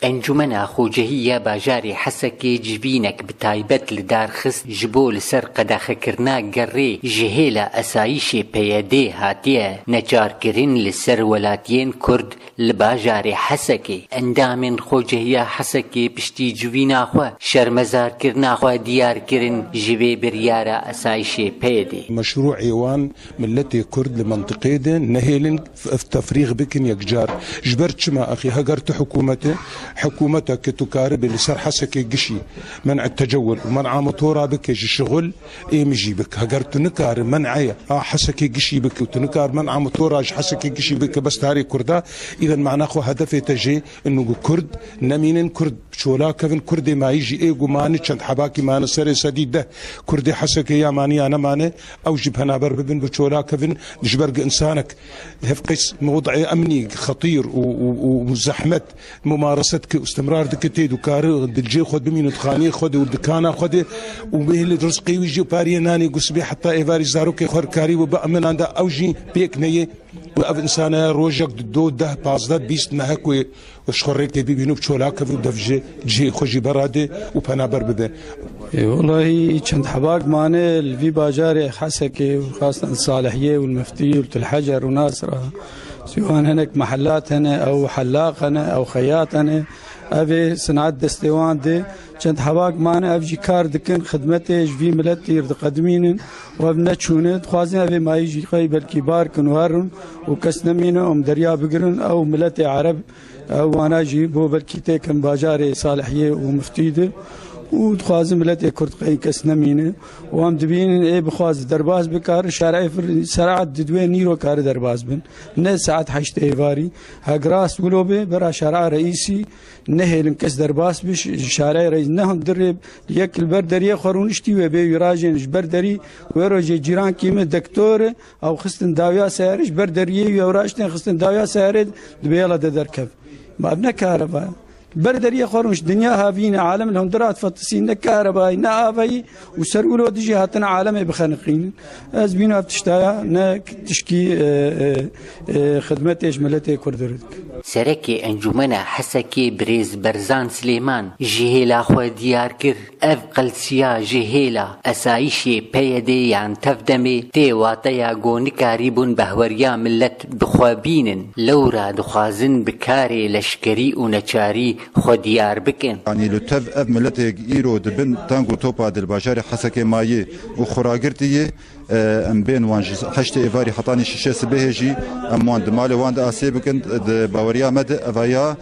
انجمنا خوجهية باجاري حسكي جبينك بتايبت لدار خست جبول سر قداخ كرنا قري جهيلا اسايشي بيدي هاتيه نجار كرين لسر ولاتين كرد لباجاري حسكي اندامن خوجهية حسكي بشتي جبينا خوا شرمزار كرنا خوا ديار كرين جبي بريارا اسايشي بيدي مشروع ايوان ملتي كرد لمنطقة نهيلن في تفريغ بكن يكجار جبرت شما اخي هجرت حكومتك تكارب اللي صار حسكي قشي منع التجول ومنع مطورة بك الشغل مجي بك هجرت نكار منعي حسكي قشي بك وتنكار منع مطورة حسكي قشي بك بس تاري كردا اذا معناه خو هدفي تجي انه كرد نمين كرد شولا كفن كردي ما يجي ايغو ماني چند حباكي ماني سري سديد ده كردي حسكي يا ماني انا ماني او جبهنا بربن بشولا كفن جبرق انسانك هفقس موضع امني خطير وزحمه ممارستك واستمرار دكتيد وكاري دجي خد بمين تخاني خد ودكانا خد وبه رزقي ويجي باري ناني قسبي حتى ايفاري زاروكي خور كاري وبامن عند اوجي بيك نيه وأب إنسان روجك دو ده بازده بيست نهكوي وشخريك بيبينو بشولاك ودفجي جي خوجي براده وبنابر بده. والله چند حباك ماني الفي باجاري حسكي وخاصة الصالحية والمفتي والحجر وناصرة سواء هناك محلات هنا أو حلاق هنا أو خياط هنا أبي صناعة دستوان دي چند حباك ماني أبجي كار دكن خدمتي جفي ملتي يرد قدمين وابنا تشونت خوازن أبي ما يجي قيب الكبار كنوارن وكسنمين دريا بقرن أو ملتي عرب أو أنا جي بو بالكيتي كان باجاري صالحية ومفتيدة ودخوازن ملتي كرد قي كسنمين وام دبين اي بخواز درباز بكار شارع سرعة ددوي نيرو كار درباز بن نه ساعات حشت ايفاري هاقراس ولوبي برا شارع رئيسي نهي لنكس درباس بش شارع رئيس نهم درب يك البردري خرونشتي وبي يراجن بردري ويروجي جيران كيمه دكتور او خستن داويا سيرش بردري وراشتن خستن داويا سيرد دبيلا دركب ما ابنا كهرباء بردري خورمش دنيا هافين عالم لهم درات فتسين كهرباء نافي وسرولو دجي هاتنا عالم بخنقين ازبينو بتشتايا نك تشكي خدمات اجملتي كردرك سركي انجمنا حسكي بريز برزان سليمان جهيلا خو ديار كر اف قلسيا جهيلا اسايشي بيدي يعني تفدمي تي واتيا غونكاريبون بهوريا ملت بخوابين لورا دخازن بكاري لشكري ونچاري خوديار بكن يعني لتف اف ملتي ايرو دبن تانغو توبا دل باشاري حسكي ماي وخراغرتي ام بين وان حشت ايفاري حطاني شيشه سبهجي ام وان دمال وان اسي بكن باوريا مد افايا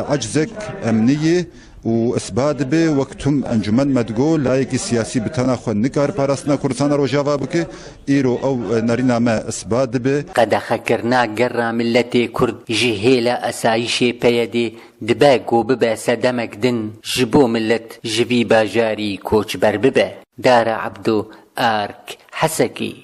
عجزك امنيه واثبات به وقتهم انجمن مدغو لايك سياسي بتناخ نكار باراسنا كردستان روجافا بك ايرو او نارينا ما اثبات به قد خكرنا قرا ملتي كرد جهيلا اسايشي بيدي دباقو ببا سدمك دن جبو ملت جبي باجاري كوچ برببه دار عبدو آرك حسكي.